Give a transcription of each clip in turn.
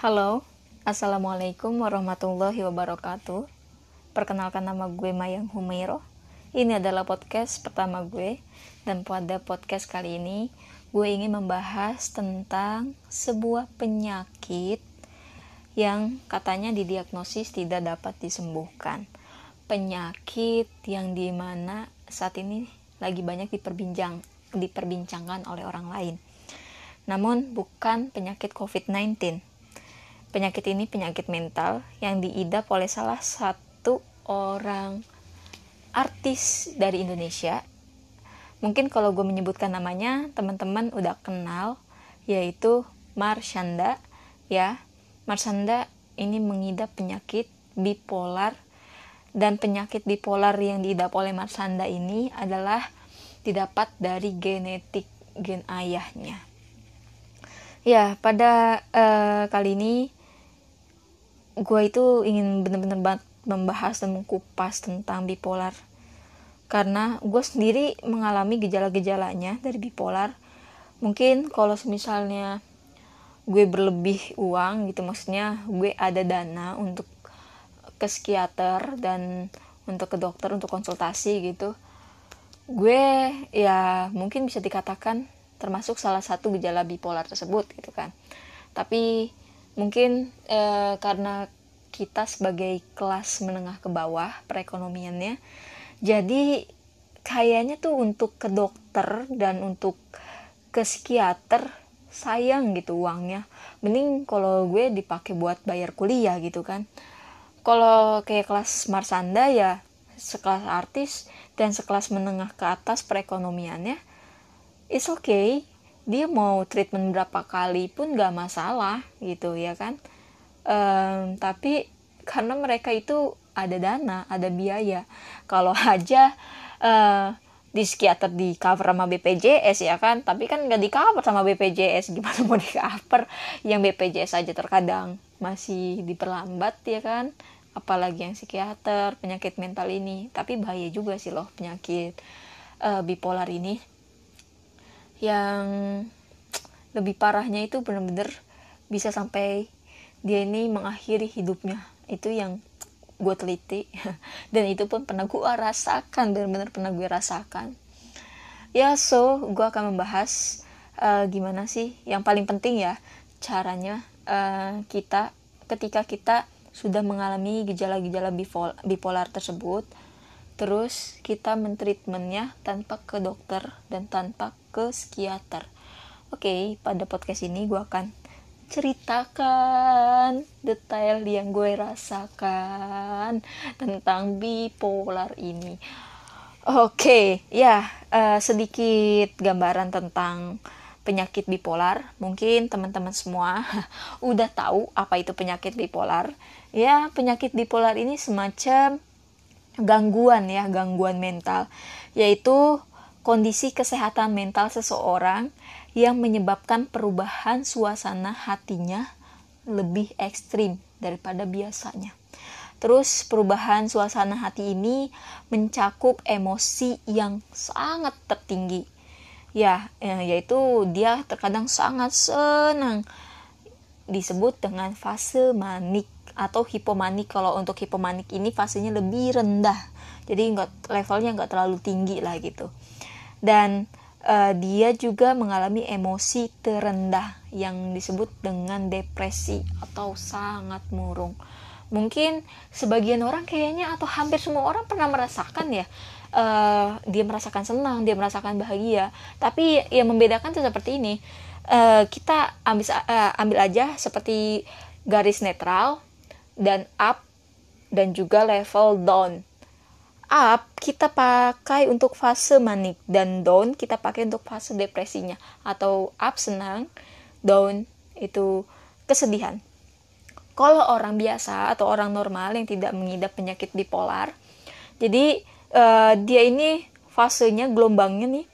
Halo, Assalamualaikum warahmatullahi wabarakatuh. Perkenalkan, nama gue Mayang Humairo. Ini adalah podcast pertama gue, dan pada podcast kali ini gue ingin membahas tentang sebuah penyakit yang katanya didiagnosis tidak dapat disembuhkan. Penyakit yang dimana saat ini lagi banyak diperbincangkan oleh orang lain. Namun bukan penyakit COVID-19. Penyakit ini penyakit mental yang diidap oleh salah satu orang artis dari Indonesia. Mungkin kalau gue menyebutkan namanya, teman-teman udah kenal, yaitu Marshanda. Ya, Marshanda ini mengidap penyakit bipolar, dan penyakit bipolar yang diidap oleh Marshanda ini adalah didapat dari genetik gen ayahnya. Ya, pada kali ini gue itu ingin benar-benar membahas dan mengkupas tentang bipolar, karena gue sendiri mengalami gejala-gejalanya dari bipolar. Mungkin kalau misalnya gue berlebih uang gitu, maksudnya gue ada dana untuk ke psikiater dan untuk ke dokter untuk konsultasi gitu, gue ya mungkin bisa dikatakan termasuk salah satu gejala bipolar tersebut gitu kan. Tapi mungkin karena kita sebagai kelas menengah ke bawah perekonomiannya, jadi kayaknya tuh untuk ke dokter dan untuk ke psikiater sayang gitu uangnya. Mending kalau gue dipakai buat bayar kuliah gitu kan. Kalau kayak kelas Marshanda ya sekelas artis dan sekelas menengah ke atas perekonomiannya, it's okay, dia mau treatment berapa kali pun gak masalah gitu ya kan. Tapi karena mereka itu ada dana, ada biaya. Kalau aja di psikiater di cover sama BPJS ya kan, tapi kan gak di cover sama BPJS, gimana mau di cover yang BPJS aja terkadang masih diperlambat ya kan, apalagi yang psikiater penyakit mental ini. Tapi bahaya juga sih loh penyakit bipolar ini. Yang lebih parahnya itu benar-benar bisa sampai dia ini mengakhiri hidupnya. Itu yang gue teliti dan itu pun pernah gue rasakan, benar-benar pernah gue rasakan ya. So gue akan membahas gimana sih yang paling penting ya caranya kita ketika kita sudah mengalami gejala-gejala bipolar tersebut, terus kita mentreatmentnya tanpa ke dokter dan tanpa ke psikiater. Oke, pada podcast ini gue akan ceritakan detail yang gue rasakan tentang bipolar ini. Oke, ya sedikit gambaran tentang penyakit bipolar. Mungkin teman-teman semua udah tahu apa itu penyakit bipolar. Ya, penyakit bipolar ini semacam gangguan mental, yaitu kondisi kesehatan mental seseorang yang menyebabkan perubahan suasana hatinya lebih ekstrim daripada biasanya. Terus perubahan suasana hati ini mencakup emosi yang sangat tertinggi. Yaitu dia terkadang sangat senang, disebut dengan fase manik atau hipomanik. Kalau untuk hipomanik ini fasenya lebih rendah, jadi levelnya nggak terlalu tinggi lah gitu. Dan dia juga mengalami emosi terendah yang disebut dengan depresi atau sangat murung. Mungkin sebagian orang kayaknya atau hampir semua orang pernah merasakan ya, dia merasakan senang, dia merasakan bahagia. Tapi yang membedakan itu seperti ini, kita ambil aja seperti garis netral dan up dan juga level down. Up kita pakai untuk fase manik dan down kita pakai untuk fase depresinya, atau up senang, down itu kesedihan. Kalau orang biasa atau orang normal yang tidak mengidap penyakit bipolar, jadi dia ini fasenya, gelombangnya nih,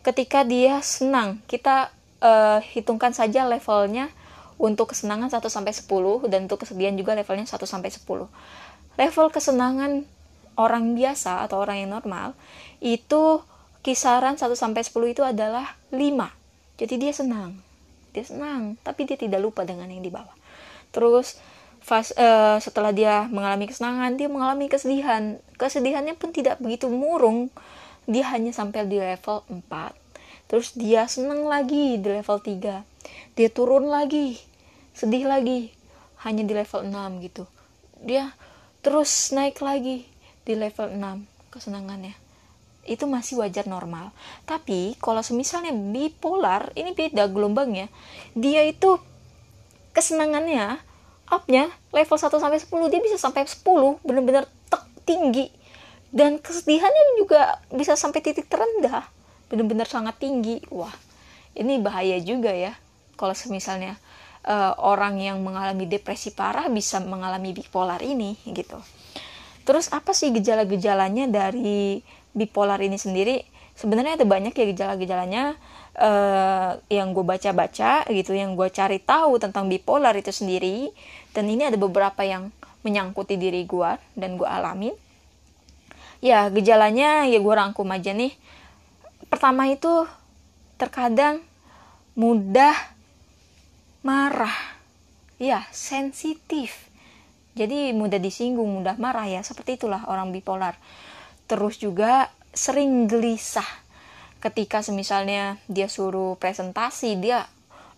ketika dia senang kita hitungkan saja levelnya. Untuk kesenangan 1-10 dan untuk kesedihan juga levelnya 1-10. Level kesenangan orang biasa atau orang yang normal itu kisaran 1-10 itu adalah 5. Jadi dia senang, tapi dia tidak lupa dengan yang di bawah. Terus setelah dia mengalami kesenangan, dia mengalami kesedihan. Kesedihannya pun tidak begitu murung, dia hanya sampai di level 4. Terus dia senang lagi di level 3, dia turun lagi, sedih lagi, hanya di level 6 gitu. Dia terus naik lagi di level 6 kesenangannya. Itu masih wajar, normal. Tapi kalau misalnya bipolar, ini beda gelombangnya. Dia itu kesenangannya up-nya level 1 sampai 10, dia bisa sampai 10, benar-benar tinggi. Dan kesedihannya juga bisa sampai titik terendah, benar-benar sangat tinggi. Wah, ini bahaya juga ya. Kalau misalnya orang yang mengalami depresi parah bisa mengalami bipolar ini gitu. Terus apa sih gejala-gejalanya dari bipolar ini sendiri? Sebenarnya ada banyak ya gejala-gejalanya yang gue baca-baca gitu, yang gue cari tahu tentang bipolar itu sendiri. Dan ini ada beberapa yang menyangkuti diri gue dan gue alamin. Ya, gejalanya ya gue rangkum aja nih. Pertama itu terkadang mudah marah. Ya, sensitif. Jadi mudah disinggung, mudah marah ya. Seperti itulah orang bipolar. Terus juga sering gelisah. Ketika misalnya dia suruh presentasi, dia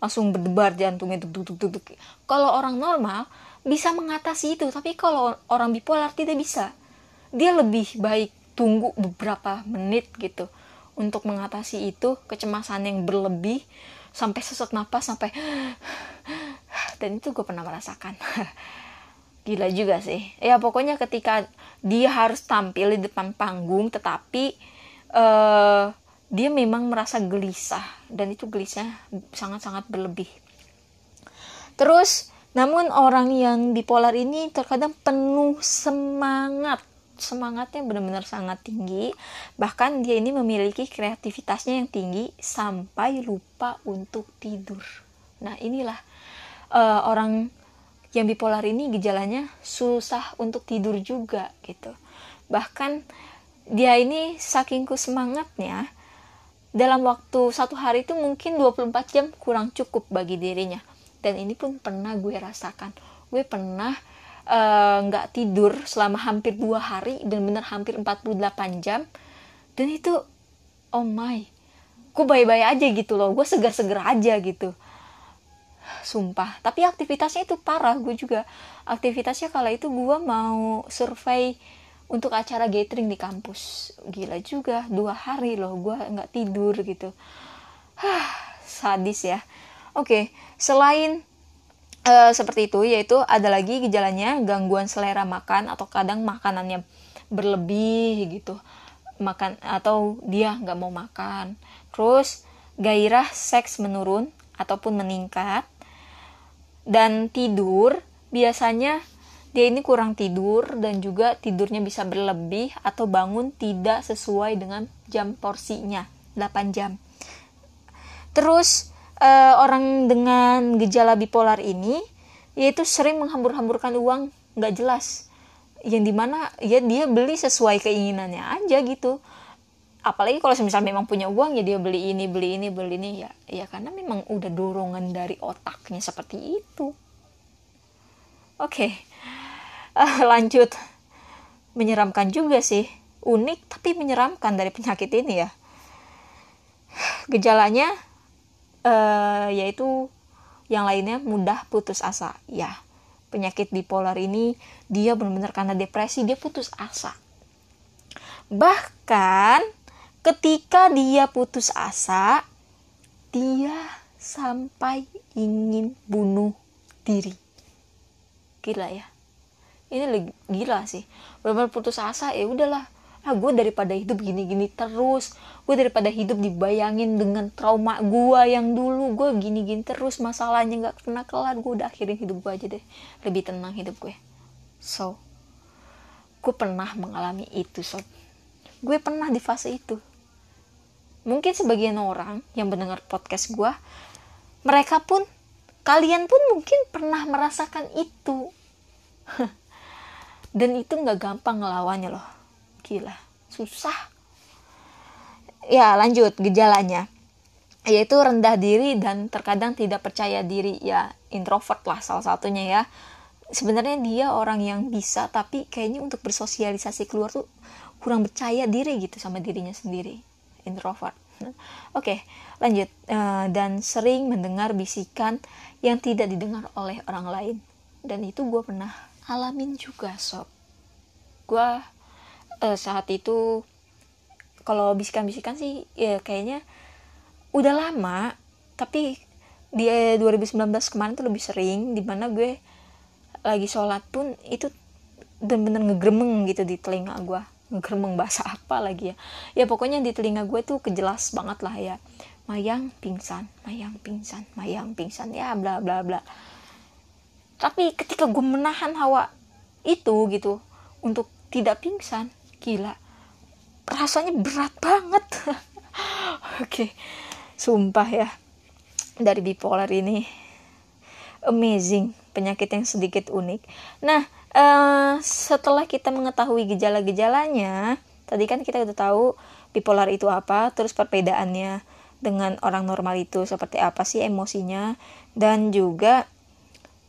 langsung berdebar jantungnya. Duk. Kalau orang normal bisa mengatasi itu. Tapi kalau orang bipolar tidak bisa. Dia lebih baik tunggu beberapa menit gitu untuk mengatasi itu, kecemasan yang berlebih, sampai sesak napas, sampai dan itu gue pernah merasakan. Gila juga sih ya. Pokoknya ketika dia harus tampil di depan panggung, tetapi dia memang merasa gelisah, dan itu gelisahnya sangat-sangat berlebih. Terus namun orang yang bipolar ini terkadang penuh semangatnya benar-benar sangat tinggi. Bahkan dia ini memiliki kreativitasnya yang tinggi sampai lupa untuk tidur. Nah, inilah orang yang bipolar ini gejalanya susah untuk tidur juga gitu. Bahkan dia ini saking semangatnya, dalam waktu satu hari itu mungkin 24 jam kurang cukup bagi dirinya. Dan ini pun pernah gue rasakan. Gue pernah nggak tidur selama hampir 2 hari dan benar hampir 48 jam. Dan itu oh my, gue baik-baik aja gitu loh, gue segar-segar aja gitu, sumpah. Tapi aktivitasnya itu parah. Gue juga aktivitasnya kala itu gue mau survei untuk acara gathering di kampus. Gila juga, 2 hari loh gue nggak tidur gitu. Sadis ya. Oke, selain seperti itu, yaitu ada lagi gejalanya gangguan selera makan, atau kadang makanannya berlebih gitu, makan atau dia nggak mau makan. Terus gairah seks menurun ataupun meningkat. Dan tidur, biasanya dia ini kurang tidur, dan juga tidurnya bisa berlebih atau bangun tidak sesuai dengan jam porsinya, 8 jam. Terus orang dengan gejala bipolar ini yaitu sering menghambur-hamburkan uang nggak jelas, yang dimana ya dia beli sesuai keinginannya aja gitu. Apalagi kalau misalnya memang punya uang, ya dia beli ini ya karena memang udah dorongan dari otaknya seperti itu. Oke. Lanjut. Menyeramkan juga sih, unik tapi menyeramkan dari penyakit ini ya. Gejalanya yaitu yang lainnya mudah putus asa. Ya, penyakit bipolar ini dia benar-benar karena depresi dia putus asa. Bahkan ketika dia putus asa, dia sampai ingin bunuh diri. Gila ya. Ini gila sih. Benar-benar putus asa, ya udahlah. Gue daripada hidup gini-gini terus, gue daripada hidup dibayangin dengan trauma gue yang dulu, gue gini-gini terus, masalahnya gak pernah kelar, gue udah akhirin hidup gue aja deh, lebih tenang hidup gue. So, gue pernah mengalami itu sob. Gue pernah di fase itu. Mungkin sebagian orang yang mendengar podcast gue, mereka pun, kalian pun mungkin pernah merasakan itu. Dan itu gak gampang ngelawannya loh. Gila, susah. Ya, lanjut gejalanya. Yaitu rendah diri dan terkadang tidak percaya diri. Ya, introvert lah salah satunya ya. Sebenarnya dia orang yang bisa, tapi kayaknya untuk bersosialisasi keluar tuh kurang percaya diri gitu sama dirinya sendiri, introvert. Oke, lanjut. Dan sering mendengar bisikan yang tidak didengar oleh orang lain. Dan itu gue pernah alamin juga, sob. Gue saat itu, kalau bisikan-bisikan sih ya kayaknya udah lama, tapi di 2019 kemarin tuh lebih sering, dimana gue lagi sholat pun itu bener-bener ngegremeng gitu di telinga gue. Ngegremeng bahasa apa lagi ya, ya pokoknya di telinga gue tuh kejelas banget lah ya, Mayang pingsan, ya bla bla bla. Tapi ketika gue menahan hawa itu gitu untuk tidak pingsan, gila rasanya berat banget. Oke, sumpah ya, dari bipolar ini amazing, penyakit yang sedikit unik. Nah, setelah kita mengetahui gejala-gejalanya, tadi kan kita udah tahu bipolar itu apa, terus perbedaannya dengan orang normal itu seperti apa sih emosinya, dan juga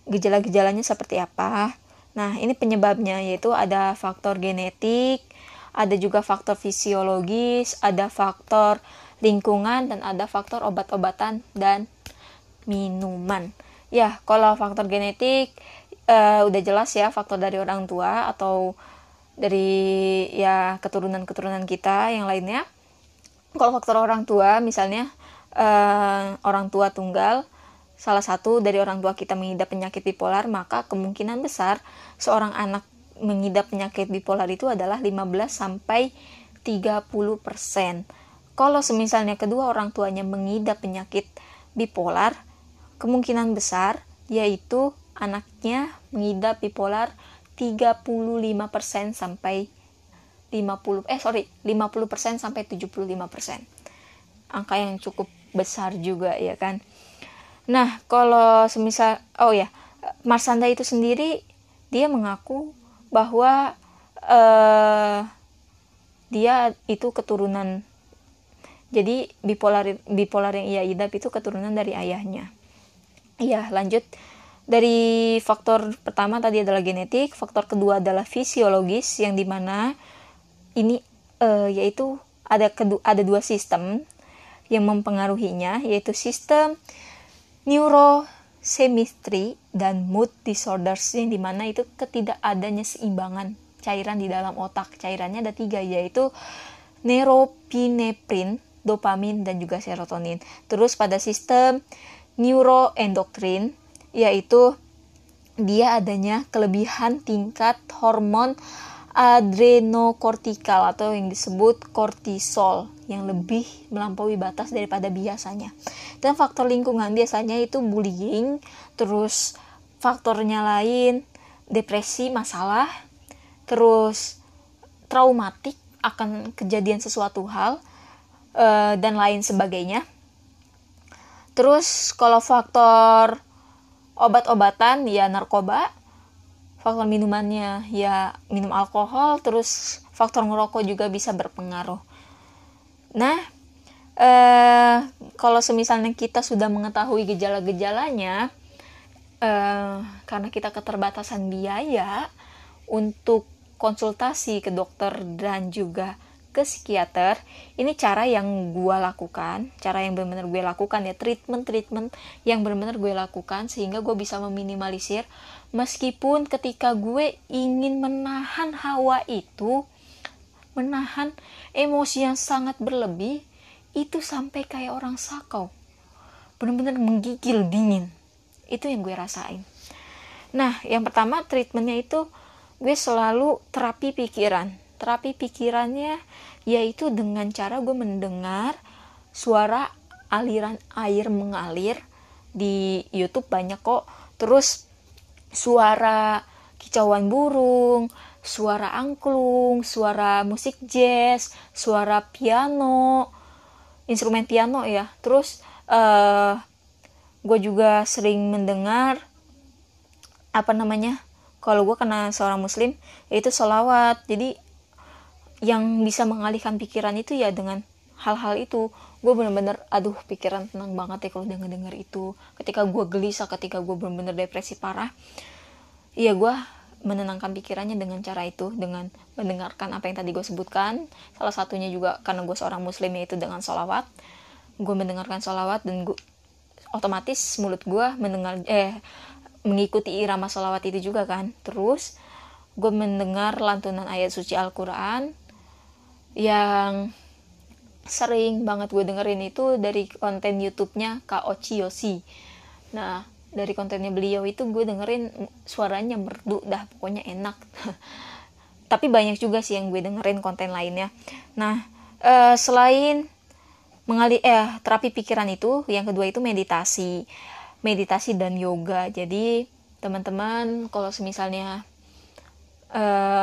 gejala-gejalanya seperti apa. Nah, ini penyebabnya, yaitu ada faktor genetik, ada juga faktor fisiologis, ada faktor lingkungan, dan ada faktor obat-obatan dan minuman. Ya, kalau faktor genetik udah jelas ya, faktor dari orang tua atau dari ya keturunan-keturunan kita yang lainnya. Kalau faktor orang tua, misalnya orang tua tunggal, salah satu dari orang tua kita mengidap penyakit bipolar, maka kemungkinan besar seorang anak mengidap penyakit bipolar itu adalah 15-30%. Kalau semisalnya kedua orang tuanya mengidap penyakit bipolar, kemungkinan besar yaitu anaknya mengidap bipolar 35% sampai 50% sampai 75%. Angka yang cukup besar juga ya kan. Nah, kalau semisal Marsanda itu sendiri, dia mengaku bahwa dia itu keturunan. Jadi bipolar yang ia idap itu keturunan dari ayahnya. Iya, lanjut. Dari faktor pertama tadi adalah genetik, faktor kedua adalah fisiologis, yang dimana ini yaitu ada dua sistem yang mempengaruhinya, yaitu sistem neurochemistry dan mood disorders, yang dimana itu ketidakadanya seimbangan cairan di dalam otak. Cairannya ada 3, yaitu neuropinephrine, dopamin, dan juga serotonin. Terus pada sistem neuroendokrin, yaitu dia adanya kelebihan tingkat hormon adrenokortikal atau yang disebut kortisol yang lebih melampaui batas daripada biasanya. Dan faktor lingkungan biasanya itu bullying, terus faktornya lain depresi, masalah, terus traumatik akan kejadian sesuatu hal, dan lain sebagainya. Terus kalau faktor obat-obatan ya narkoba, faktor minumannya ya minum alkohol, terus faktor ngerokok juga bisa berpengaruh. Nah, kalau semisalnya kita sudah mengetahui gejala-gejalanya, karena kita keterbatasan biaya untuk konsultasi ke dokter dan juga ke psikiater, ini cara yang gue lakukan, cara yang benar-benar gue lakukan ya, treatment yang benar-benar gue lakukan sehingga gue bisa meminimalisir. Meskipun ketika gue ingin menahan hawa itu, menahan emosi yang sangat berlebih, itu sampai kayak orang sakau, benar-benar menggigil dingin. Itu yang gue rasain. Nah, yang pertama treatmentnya itu gue selalu terapi pikiran. Terapi pikirannya yaitu dengan cara gue mendengar suara aliran air mengalir. Di YouTube banyak kok. Terus suara kicauan burung, suara angklung, suara musik jazz, suara piano, instrumen piano ya. Terus gue juga sering mendengar kalau gue karena seorang muslim, yaitu sholawat. Jadi yang bisa mengalihkan pikiran itu ya dengan hal-hal itu, gue bener-bener aduh pikiran tenang banget ya kalau udah ngedenger itu. Ketika gue gelisah, ketika gue bener-bener depresi parah, ya gue menenangkan pikirannya dengan cara itu, dengan mendengarkan apa yang tadi gue sebutkan. Salah satunya juga karena gue seorang muslim, yaitu dengan sholawat. Gue mendengarkan sholawat dan gue otomatis mulut gue mengikuti irama sholawat itu juga kan. Terus gue mendengar lantunan ayat suci Al-Quran yang sering banget gue dengerin itu dari konten YouTube-nya Kak Oci Yosi. Nah, dari kontennya beliau itu gue dengerin suaranya merdu dah, pokoknya enak. Tapi banyak juga sih yang gue dengerin konten lainnya. Nah, selain terapi pikiran itu, yang kedua itu meditasi dan yoga. Jadi teman-teman kalau misalnya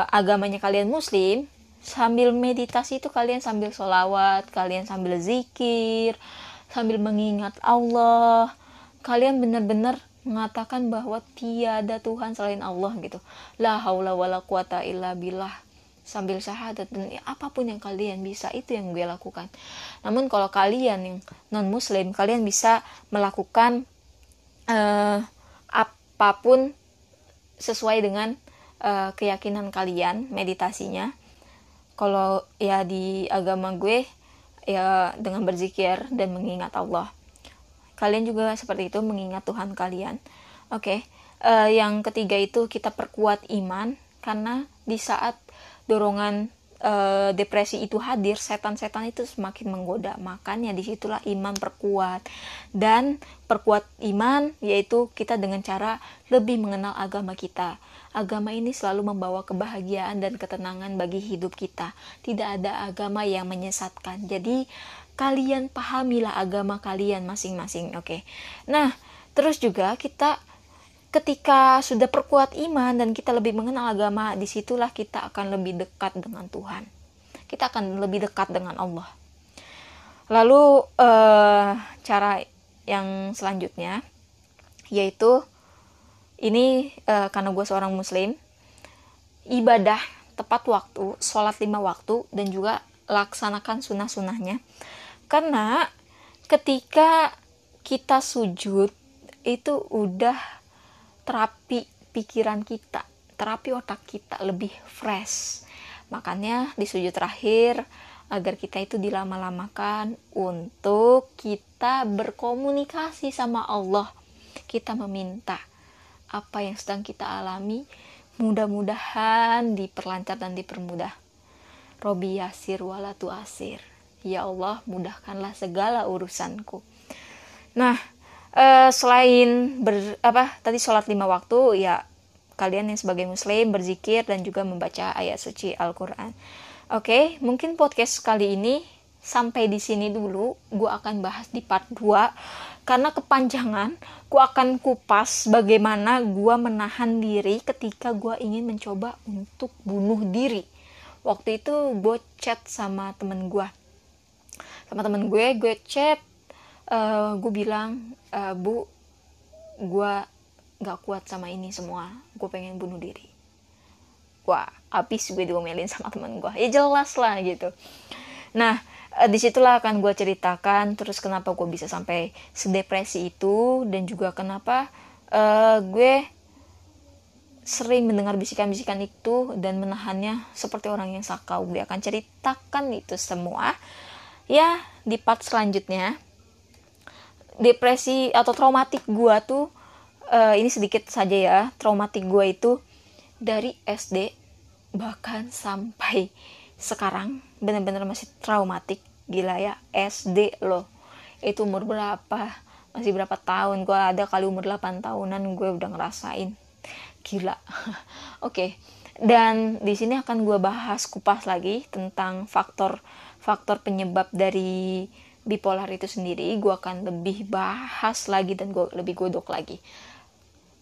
agamanya kalian muslim, sambil meditasi itu kalian sambil sholawat, kalian sambil zikir, sambil mengingat Allah, kalian benar-benar mengatakan bahwa tiada Tuhan selain Allah gitu, la haula wala quwata illa billah, sambil syahadat. Dan apapun yang kalian bisa, itu yang gue lakukan. Namun kalau kalian yang non muslim, kalian bisa melakukan apapun sesuai dengan keyakinan kalian meditasinya. Kalau ya di agama gue ya dengan berzikir dan mengingat Allah. Kalian juga seperti itu, mengingat Tuhan kalian. Oke. Yang ketiga itu kita perkuat iman, karena di saat dorongan depresi itu hadir, setan-setan itu semakin menggoda. Makanya disitulah iman perkuat. Dan perkuat iman yaitu kita dengan cara lebih mengenal agama kita. Agama ini selalu membawa kebahagiaan dan ketenangan bagi hidup kita. Tidak ada agama yang menyesatkan. Jadi kalian pahamilah agama kalian masing-masing. Oke. Nah, terus juga kita ketika sudah perkuat iman dan kita lebih mengenal agama, disitulah kita akan lebih dekat dengan Tuhan. Kita akan lebih dekat dengan Allah. Lalu cara yang selanjutnya yaitu ini karena gue seorang muslim, ibadah tepat waktu, sholat 5 waktu, dan juga laksanakan sunnah-sunnahnya. Karena ketika kita sujud itu udah terapi pikiran kita, terapi otak kita lebih fresh. Makanya di sujud terakhir agar kita itu dilama-lamakan untuk kita berkomunikasi sama Allah. Kita meminta apa yang sedang kita alami mudah-mudahan diperlancar dan dipermudah. Robi yasir wala tu'asir. Ya Allah, mudahkanlah segala urusanku. Nah, selain tadi sholat 5 waktu, ya kalian yang sebagai muslim berzikir dan juga membaca ayat suci Al-Quran. Oke, mungkin podcast kali ini sampai di sini dulu. Gue akan bahas di part 2 karena kepanjangan. Gue akan kupas bagaimana gue menahan diri ketika gue ingin mencoba untuk bunuh diri. Waktu itu gue chat sama temen gue, gue chat, gue bilang, Bu, gue gak kuat sama ini semua, gue pengen bunuh diri. Wah, habis gue diomelin sama temen gue. Ya jelas lah gitu. Nah, disitulah akan gue ceritakan terus kenapa gue bisa sampai sedepresi itu, dan juga kenapa gue sering mendengar bisikan-bisikan itu dan menahannya seperti orang yang sakau. Gue akan ceritakan itu semua ya di part selanjutnya. Depresi atau traumatik gue tuh ini sedikit saja ya. Traumatik gue itu dari SD bahkan sampai sekarang benar-benar masih traumatik. Gila ya, SD loh. Itu umur berapa? Masih berapa tahun? Gue ada kali umur 8 tahunan gue udah ngerasain. Gila. Oke. Dan di sini akan gue bahas kupas lagi tentang faktor penyebab dari bipolar itu sendiri. Gue akan lebih bahas lagi dan gue lebih godok lagi.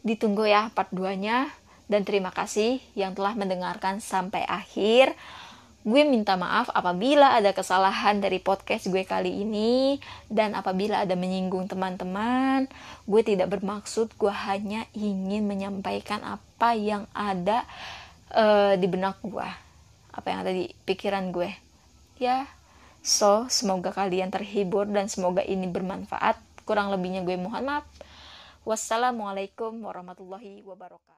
Ditunggu ya part 2-nya. Dan terima kasih yang telah mendengarkan sampai akhir. Gue minta maaf apabila ada kesalahan dari podcast gue kali ini, dan apabila ada menyinggung teman-teman. Gue tidak bermaksud, gue hanya ingin menyampaikan apa yang ada di benak gue, apa yang ada di pikiran gue. Ya, So, semoga kalian terhibur dan semoga ini bermanfaat. Kurang lebihnya gue mohon maaf. Wassalamualaikum warahmatullahi wabarakatuh.